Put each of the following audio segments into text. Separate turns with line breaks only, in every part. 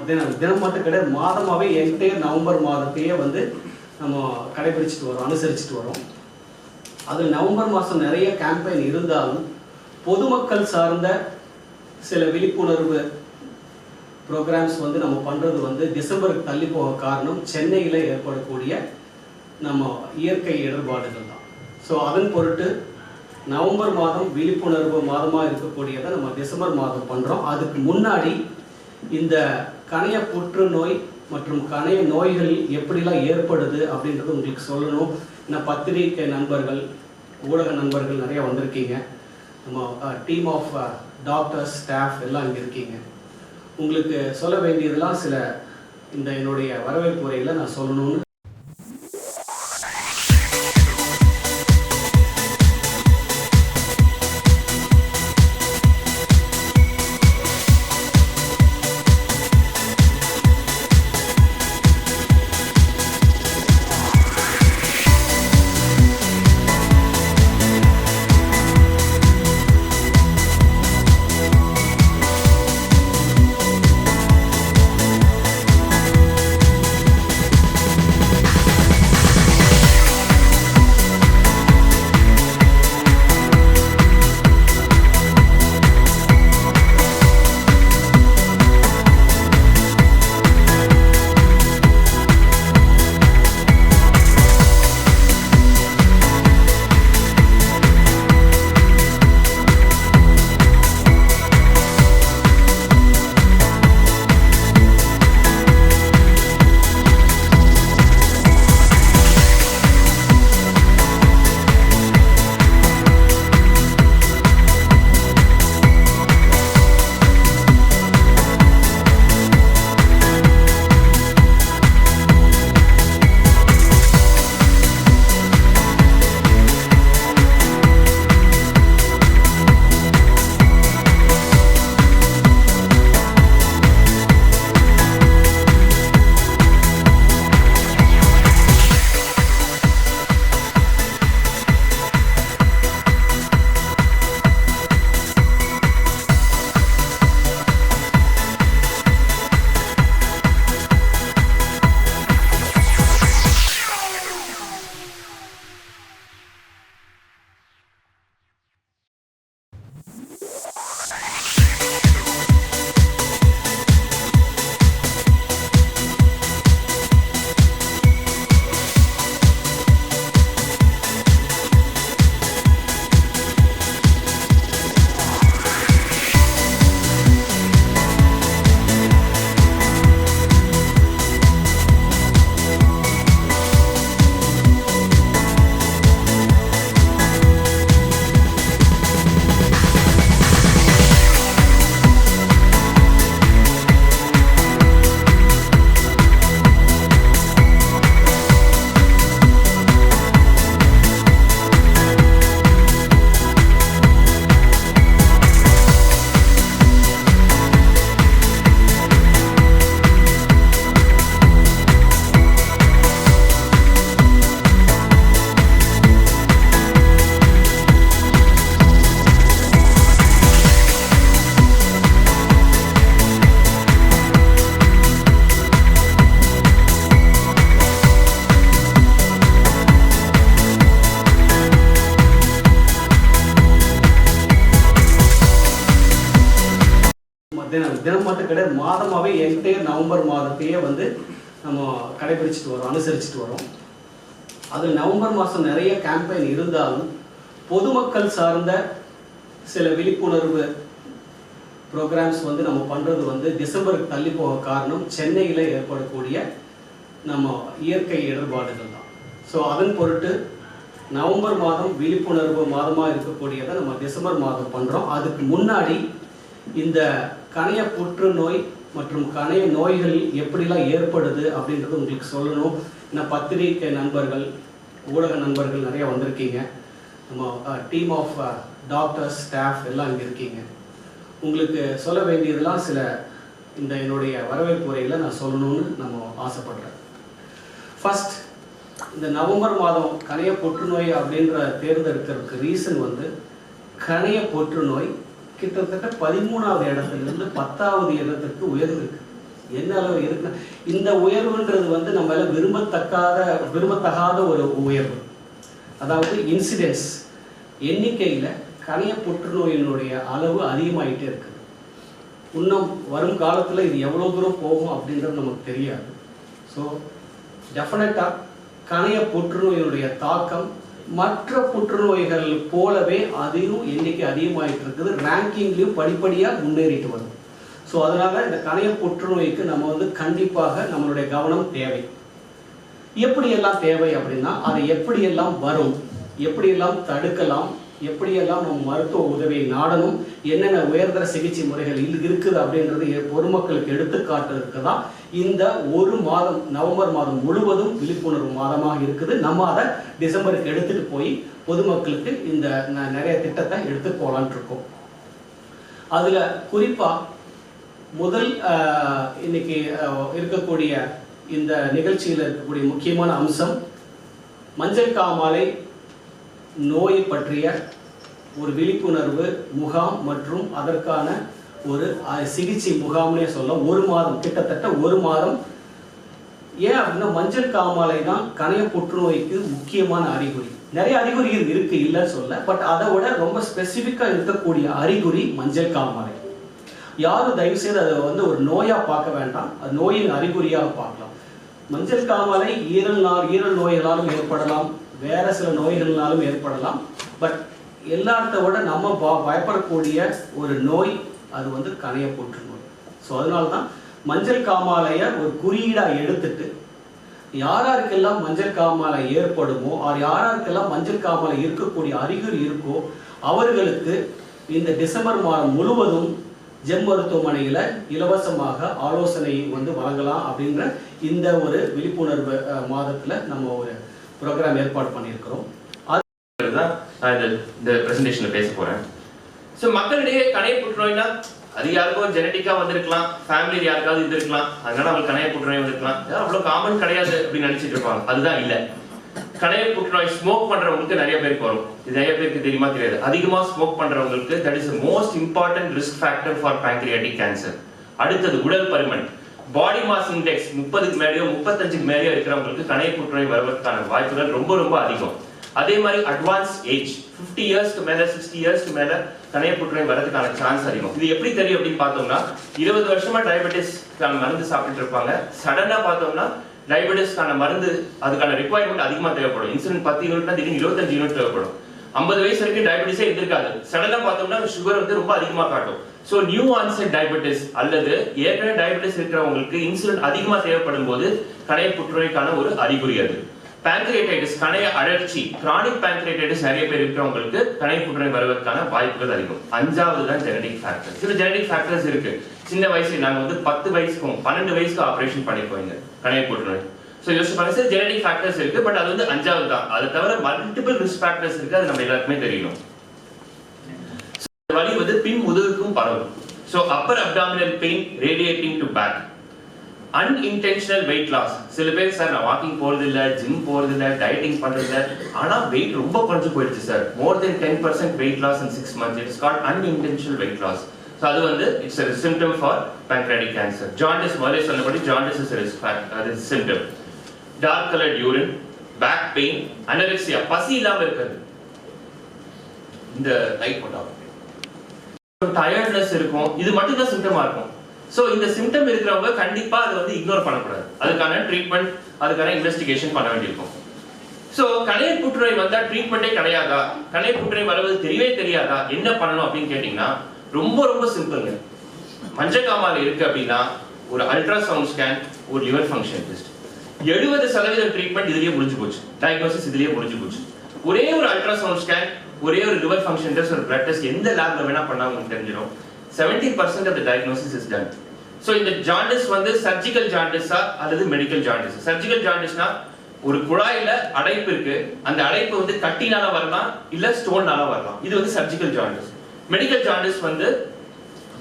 தினம் மட்டும் கிடையாது, மாதமாகவே என்டையர் நவம்பர் மாதத்தையே வந்து நம்ம கடைபிடிச்சிட்டு வரோம், அனுசரிச்சுட்டு வரோம். அது நவம்பர் மாதம் நிறைய கேம்பெயின் இருந்தாலும் பொதுமக்கள் சார்ந்த சில விழிப்புணர்வு ப்ரோக்ராம்ஸ் வந்து நம்ம பண்ணுறது வந்து டிசம்பருக்கு தள்ளி போக காரணம் சென்னையில் ஏற்படக்கூடிய நம்ம இயற்கை இடர்பாடுகள் தான். ஸோ அதன் பொருட்டு நவம்பர் மாதம் விழிப்புணர்வு மாதமாக இருக்கக்கூடியதை நம்ம டிசம்பர் மாதம் பண்ணுறோம். அதுக்கு முன்னாடி இந்த கணைய புற்றுநோய் மற்றும் கணைய நோய்கள் எப்படிலாம் ஏற்படுது அப்படின்றது உங்களுக்கு சொல்லணும். ஏன்னா பத்திரிகை நண்பர்கள், ஊடக நண்பர்கள் நிறைய வந்திருக்கீங்க. நம்ம டீம் ஆஃப் டாக்டர்ஸ், ஸ்டாஃப் எல்லாம் இங்கே இருக்கீங்க. உங்களுக்கு சொல்ல வேண்டியதெல்லாம் சில இந்த என்னுடைய வரவேற்பு உரையில் நான் சொல்லணும்னு. தினம் மட்டும் கிடையாது, மாதமாகவே என்டையர் நவம்பர் மாதத்தையே வந்து நம்ம கடைபிடிச்சிட்டு வரோம், அனுசரிச்சுட்டு வரோம். அது நவம்பர் மாதம் நிறைய கேம்பெயின் இருந்தாலும் பொதுமக்கள் சார்ந்த சில விழிப்புணர்வு ப்ரோக்ராம்ஸ் வந்து நம்ம பண்ணுறது வந்து டிசம்பருக்கு தள்ளி போக காரணம் சென்னையில் ஏற்படக்கூடிய நம்ம இயற்கை இடர்பாடுகள் தான். ஸோ அதன் பொருட்டு நவம்பர் மாதம் விழிப்புணர்வு மாதமாக இருக்கக்கூடியதை நம்ம டிசம்பர் மாதம் பண்ணுறோம். அதுக்கு முன்னாடி இந்த கணைய புற்றுநோய் மற்றும் கணைய நோய்கள் எப்படிலாம் ஏற்படுது அப்படின்றது உங்களுக்கு சொல்லணும். ஏன்னா பத்திரிகை நண்பர்கள், ஊடக நண்பர்கள் நிறைய வந்திருக்கீங்க. நம்ம டீம் ஆஃப் டாக்டர்ஸ், ஸ்டாஃப் எல்லாம் இங்கே இருக்கீங்க. உங்களுக்கு சொல்ல வேண்டியதெல்லாம் சில இந்த என்னுடைய வரவேற்பு உரையில் நான் சொல்லணும்னு நம்ம ஆசைப்படுறேன். ஃபர்ஸ்ட், இந்த நவம்பர் மாதம் கணைய புற்றுநோய் அப்படின்ற தேர்ந்தெடுக்கிறதுக்கு ரீசன் வந்து கணைய புற்றுநோய் கிட்டத்தட்ட 13வது இடத்துலேருந்து 10வது இடத்துக்கு உயர்ந்திருக்கு. என்ன அளவு இருக்கு. இந்த உயர்வுன்றது வந்து நம்ம விரும்பத்தகாத ஒரு உயர்வு. அதாவது இன்சிடென்ஸ் எண்ணிக்கையில் கணைய புற்றுநோயினுடைய அளவு அதிகமாகிட்டே இருக்குது. இன்னும் வரும் காலத்தில் இது எவ்வளோ தூரம் போகும் அப்படின்றது நமக்கு தெரியாது. ஸோ டெஃபினட்டாக கணைய புற்றுநோயினுடைய தாக்கம் மற்ற புற்றுநோய்கள் போலவே அதையும் எண்ணிக்கை அதிகமாகிட்டு இருக்குது. ரேங்கிங்லேயும் படிப்படியாக முன்னேறிட்டு வருது. ஸோ அதனால் இந்த கணைய புற்றுநோய்க்கு நம்ம வந்து கண்டிப்பாக நம்மளுடைய கவனம் தேவை. எப்படியெல்லாம் தேவை அப்படின்னா அதை எப்படியெல்லாம் வரும், எப்படியெல்லாம் தடுக்கலாம், எப்படியெல்லாம் நம்ம மருத்துவ உதவியை நாடணும், என்னென்ன உயர்தர சிகிச்சை முறைகள் இருக்குது அப்படின்றது பொதுமக்களுக்கு எடுத்துக்காட்டுறதுக்கு தான் இந்த ஒரு மாதம், நவம்பர் மாதம் முழுவதும் விழிப்புணர்வு மாதமாக இருக்குது. நம்ம அதை டிசம்பருக்கு எடுத்துட்டு போய் பொதுமக்களுக்கு இந்த நிறைய திட்டத்தை எடுத்து போகலான்ட்டு இருக்கோம். அதில் குறிப்பாக முதல் இன்னைக்கு இருக்கக்கூடிய இந்த நிகழ்ச்சியில் இருக்கக்கூடிய முக்கியமான அம்சம் மஞ்சள் காமாலை நோயை பற்றிய ஒரு விழிப்புணர்வு முகாம் மற்றும் அதற்கான ஒரு சிகிச்சை முகாம்னே சொல்ல ஒரு மாதம், கிட்டத்தட்ட ஒரு மாதம். ஏன் அப்படின்னா மஞ்சள் காமாலை தான் கணைய புற்றுநோய்க்கு முக்கியமான அறிகுறி. நிறைய அறிகுறிகள் இருக்கு இல்லைன்னு சொல்ல, பட் அதை விட ரொம்ப ஸ்பெசிஃபிக்காக இருக்கக்கூடிய அறிகுறி மஞ்சள் காமாலை. யாரும் தயவு செய்து அதை வந்து ஒரு நோயா பார்க்க வேண்டாம், அது நோயின் அறிகுறியாக பார்க்கலாம். மஞ்சள் காமாலை ஈரல் நோய்களாலும் ஏற்படலாம், வேற சில நோய்கள்னாலும் ஏற்படலாம். பட் எல்லாத்த விட நம்ம பயப்படக்கூடிய ஒரு நோய் அது வந்து கணைய புற்றுநோய். ஸோ அதனால தான் மஞ்சள் காமாலையை ஒரு குறியீடாக எடுத்துட்டு யாராருக்கெல்லாம் மஞ்சள் காமாலை ஏற்படுமோ, யாராருக்கெல்லாம் மஞ்சள் காமாலை இருக்கக்கூடிய அறிகுறி இருக்கோ அவர்களுக்கு இந்த டிசம்பர் மாதம் முழுவதும் ஜெம் மருத்துவமனையில் இலவசமாக ஆலோசனை வந்து வழங்கலாம் அப்படின்ற இந்த ஒரு விழிப்புணர்வு மாதத்தில் நம்ம ஒரு ப்ரோக்ராம் ஏற்பாடு பண்ணியிருக்கிறோம்.
அதுதான் நான் இந்த பிரசன்டேஷன்ல பேச போறேன். ஸோ மக்களிடையே கணைய புற்றுநோய்னா அது யாருக்கும் ஜெனட்டிக்கா வந்திருக்கலாம், ஃபேமிலியில் யாருக்காவது இது இருக்கலாம், அதனால அவங்களுக்கு கணைய புற்றுநோய் வந்திருக்கலாம், அவ்வளோ காமன் கிடையாது அப்படின்னு நினைச்சிட்டு இருப்பாங்க. அதுதான் இல்லை. கணைய புற்றுநோய் ஸ்மோக் பண்றவங்களுக்கு நிறைய பேருக்கு வரும். இது நிறைய பேருக்கு தெரியுமா தெரியாது. அதிகமா ஸ்மோக் பண்றவங்களுக்கு that is most important risk factor for pancreatic cancer. அடுத்தது உடல் பருமன், பாடி மாஸ் இண்டெக்ஸ் 30க்கு மேலேயோ 35க்கு மேலேயோ இருக்கிறவங்களுக்கு கணைய புற்றுநோய் வருவதற்கான வாய்ப்புகள் ரொம்ப ரொம்ப அதிகம். அதே மாதிரி அட்வான்ஸ் ஏஜ் 50 இயர்ஸ்க்கு மேல 60 இயர்ஸ்க்கு மேல கணைய புற்றுநோய் வரதுக்கான சான்ஸ் அதிகம். இது எப்படி தெரியும் அப்படின்னு பார்த்தோம்னா 20 வருஷமா டயபெட்டிஸ்க்கான மருந்து சாப்பிட்டு இருப்பாங்க. சடனா பார்த்தோம்னா டயபெட்டிஸ்க்கான மருந்து அதுக்கான ரிக்வயர்மெண்ட் அதிகமா தேவைப்படும். இன்சுலின் 10 யூனிட்னா திடீர்னு 25 யூனிட் தேவைப்படும். 50 வயசு வரைக்கும் டயபெட்டிஸே இருந்திருக்காது, சடனா பார்த்தோம்னா சுகர் வந்து ரொம்ப அதிகமா காட்டும். ஸோ நியூ ஆன்செட் டயபெட்டிஸ் அல்லது ஏற்கனவே டயபெட்டிஸ் இருக்கிறவங்களுக்கு இன்சுலின் அதிகமா தேவைப்படும் போது கணைய புற்றுநோய்க்கான ஒரு அறிகுறி அது. பேங்க்ரியேட்டைட்டிஸ், கணைய அழற்சி, கிரானிக் பேங்க்ரியேட்டைட்டிஸ் நிறைய பேர் இருக்கிறவங்களுக்கு கணைய புற்றுநோய் வருவதற்கான வாய்ப்புகள் அதிகம். 5வது தான் ஜெனடிக் ஃபேக்டர்ஸ். சில ஜெனடிக் ஃபேக்டர்ஸ் இருக்கு. சின்ன வயசுல நாங்க வந்து 10 வயசுக்கும் 12 வயசுக்கும் ஆபரேஷன் பண்ணிப்போங்க கணைய புற்றுநோய். ஸோ யோசிச்சு பாருங்க, சில ஜெனடிக் ஃபேக்டர்ஸ் இருக்கு, பட் அது வந்து 5வது தான். அதை தவிர மல்டிபிள் ரிஸ்க் ஃபேக்டர்ஸ் இருக்கு, அது நம்ம எல்லாருக்குமே தெரியணும். வலி வந்து பின் முதுகுக்கும் பரவும். So upper abdominal pain radiating to back. Unintentional weight loss. சில பேர் சார் நான் வாக்கிங் போறது இல்ல, ஜிம் போறது இல்ல, டயட்டிங் பண்றது இல்ல, ஆனா வெயிட் ரொம்ப குறைஞ்சு போயிடுச்சு sir. More than 10% weight loss in 6 months. It's called unintentional weight loss. So அது வந்து it's a symptom for pancreatic cancer. Jaundice முதலே சொன்னபடி jaundice is a risk factor, அது symptom. Dark coloured urine, back pain, anorexia, பசி இல்லாம இருக்கிறது. இந்த light போட்டா டயர்ட்னஸ் இருக்கும். இது மட்டும் தான் சிம்டமா இருக்கும். சோ இந்த சிம்டம் இருக்கிறவங்க கண்டிப்பா அதை வந்து இக்னோர் பண்ணக்கூடாது. அதுக்கான ட்ரீட்மெண்ட், அதுக்கான இன்வெஸ்டிகேஷன் பண்ண வேண்டியிருக்கும். சோ கணைய புற்றுநோய் வந்தா ட்ரீட்மெண்டே கிடையாதா, கணைய புற்றுநோய் வருவது தெரியவே தெரியாதா, என்ன பண்ணணும் அப்படின்னு கேட்டீங்கன்னா ரொம்ப ரொம்ப சிம்பிள்ங்க. மஞ்சள் காமாலை இருக்கு அப்படின்னா ஒரு அல்ட்ராசவுண்ட் ஸ்கேன், ஒரு லிவர் ஃபங்க்ஷன் டெஸ்ட். 70% ட்ரீட்மெண்ட் இதுலயே முடிஞ்சு போச்சு, டயக்னோசிஸ் இதுலயே முடிஞ்சு போச்சு. ஒரே ஒரு அல்ட்ராசவுண்ட் ஸ்கேன், ஒரே ஒரு லிவர் ஃபங்க்ஷன் டெஸ்ட், ஒரு பிளட் டெஸ்ட் எந்த லேப்ல வேணா பண்ணா உங்களுக்கு தெரிஞ்சிடும். 70% of the diagnosis is done. So இந்த ஜாண்டிஸ் வந்து சர்ஜிக்கல் ஜாண்டிஸா அல்லது மெடிக்கல் ஜாண்டிஸ். சர்ஜிக்கல் ஜாண்டிஸ்னா ஒரு குழாயில அடைப்பு இருக்கு, அந்த அடைப்பு வந்து கட்டினால வரலாம் இல்ல ஸ்டோன்னால வரலாம். இது வந்து சர்ஜிக்கல் ஜாண்டிஸ். மெடிக்கல் ஜாண்டிஸ் வந்து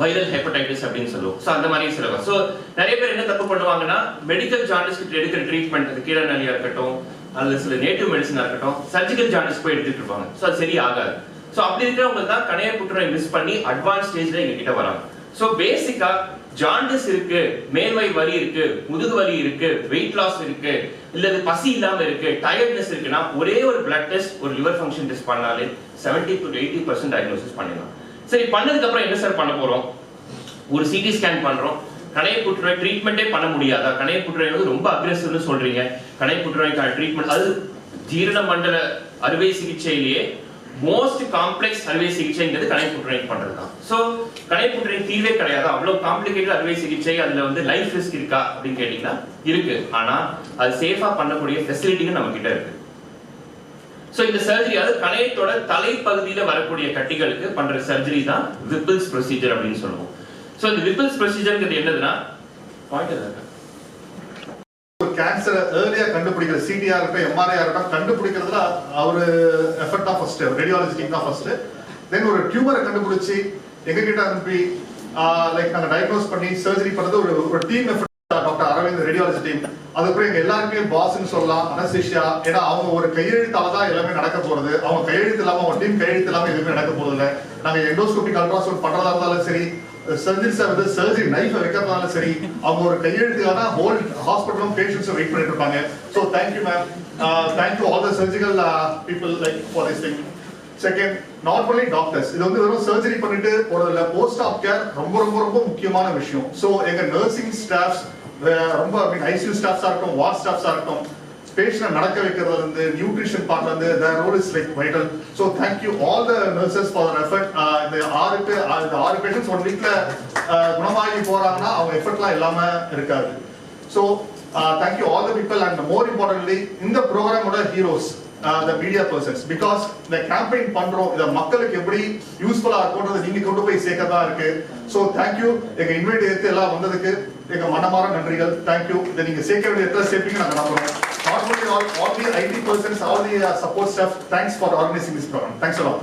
வைரல் ஹெப்படைட்டிஸ் அப்படின்னு சொல்லுவோம். ஸோ அந்த மாதிரி சில. ஸோ நிறைய பேர் என்ன தப்பு பண்ணுவாங்கன்னா மெடிக்கல் ஜாண்டிஸ்க்கு எடுக்கிற ட்ரீட்மெண்ட், அது கீழநலியா இருக்கட்டும் அல்லது சில நேட்டிவ் மெடிசனா இருக்கட்டும், சர்ஜிக்கல் ஜாண்டிஸ் போய் எடுத்துட்டு இருப்பாங்க. ஸோ அது சரி ஆகாது. ஸோ அப்படி இருக்கிறவங்க தான் கணைய புற்றுநோய் மிஸ் பண்ணி அட்வான்ஸ் ஸ்டேஜ்ல எங்க கிட்ட வராங்க. ஸோ பேசிக்கா ஜாண்டிஸ் இருக்கு, மேல்வை வலி இருக்கு, முதுகு வலி இருக்கு, வெயிட் லாஸ் இருக்கு, இல்ல பசி இல்லாம இருக்கு, டயர்ட்னஸ் இருக்குன்னா ஒரே ஒரு பிளட் டெஸ்ட், ஒரு லிவர் ஃபங்க்ஷன் டெஸ்ட் பண்ணாலே 70 to 80% டயக்னோசிஸ் பண்ணிடலாம். சரி, பண்ணதுக்கு அப்புறம் என்ன சார் பண்ண போறோம்? ஒரு சிடி ஸ்கேன் பண்றோம். கணைய புற்றுநோய் ட்ரீட்மெண்ட்டே பண்ண முடியாதா? கணைய புற்றுநோய் வந்து ரொம்ப அக்ரெசிவ்னு சொல்றீங்க. கணைய புற்றுநோய்க்கான ட்ரீட்மெண்ட், அது ஜீரண மண்டல அறுவை சிகிச்சையிலேயே மோஸ்ட் காம்ப்ளெக்ஸ் அறுவை சிகிச்சைங்கிறது கணைய புற்றுநோய் பண்றதுதான். சோ கணைய புற்றுநோய் தீர்வே கிடையாது. அவ்வளவு காம்ப்ளிகேட்டட் அறுவை சிகிச்சை, அதுல வந்து லைஃப் ரிஸ்க் இருக்கா அப்படின்னு கேட்டீங்கன்னா இருக்கு. ஆனா அது சேஃபா பண்ணக்கூடிய ஃபெசிலிட்டியும் நம்ம கிட்ட இருக்கு. சோ இந்த சர்ஜரி, அது கணையத்தோட தலைப்பகுதியில வரக்கூடிய கட்டிகளுக்கு பண்ற சர்ஜரி தான் விப்பிள்ஸ் ப்ரொசீஜர் அப்படின்னு சொல்லுவோம். சோ இந்த விப்பிள்ஸ் ப்ரொசீஜர்ங்கிறது என்னதுன்னா,
கேன்சர் ஏர்லியா கண்டுபிடிக்கிற சிடிஆர் இருக்கட்டும், எம்ஆர்ஐ இருக்கட்டும், கண்டுபிடிக்கிறதுல ஒரு எஃபர்ட் தான் ஃபர்ஸ்ட், ரேடியாலஜி டீம் தான் ஃபர்ஸ்ட். தென் ஒரு டியூமரை கண்டுபிடிச்சி எங்க கிட்ட அனுப்பி லைக் நாங்க டயக்னோஸ் பண்ணி சர்ஜரி பண்றது ஒரு team effort. Doctor Aravind radiology team, அதுக்கப்புறம் எங்க எல்லாருக்குமே பாஸ்ன்னு சொல்லலாம், அனஸ்தீசியா. ஏன்னா அவங்க ஒரு கையெழுத்தால தான் எல்லாமே நடக்க போறது. அவங்க கையெழுத்து இல்லாம, அவங்க டீம் கையெழுத்து இல்லாம எதுவுமே நடக்க போறது இல்லை. நாங்க எண்டோஸ்கோபிக் அல்ட்ராசவுண்ட் பண்றதா இருந்தாலும் சரி, சர்ஜரி நைஃப் வைக்கிறதுனால சரி, அவங்க ஒரு கையெழுத்துக்கான ஹோல் ஹாஸ்பிட்டலும் பேஷண்ட்ஸும் வெயிட் பண்ணிட்டு இருப்பாங்க. So thank you ma'am, thank you all the surgical people like for this thing. Second, not only doctors, இது வந்து வெறும் சர்ஜரி பண்ணிட்டு போறதில்ல, போஸ்ட் ஆப் கேர் ரொம்ப ரொம்ப ரொம்ப முக்கியமான விஷயம். ஸோ எங்க நர்சிங் ஸ்டாஃப்ஸ் ரொம்ப, ஐசியூ ஸ்டாஃப்ஸா இருக்கட்டும், வார்ட் ஸ்டாஃப்ஸா இருக்கட்டும், பேஷண்ட் நடக்க வைக்கிறதுல இருந்து நியூட்ரிஷன் பார்ட்ல இருந்து their role is like vital. So thank you all the nurses for their effort. இந்த 6 பேஷண்ட்ஸ் 1 வீக்ல குணமாகி போறாங்கன்னா அவங்க எஃபர்ட்லாம் இல்லாம இருக்காது. So thank you all the people, and more importantly இந்த ப்ரோக்ராமோட heroes the media persons, because the campaign பண்றோம், இத மக்களுக்கு எப்படி யூஸ்ஃபுல்லா இருக்கும்ன்றது நீங்க கொண்டு போய் சேர்க்கறதா இருக்கு. So thank you, எங்க இன்வைட் எடுத்து எல்லாம் வந்ததுக்கு எங்க மனமார நன்றிகள். thank you. இத நீங்க சேர்க்க வேண்டிய இடத்துல சேர்ப்பீங்க நாங்க நம்புறோம். Not only all the IT persons, all the support staff, thanks for organizing this program. Thanks a lot.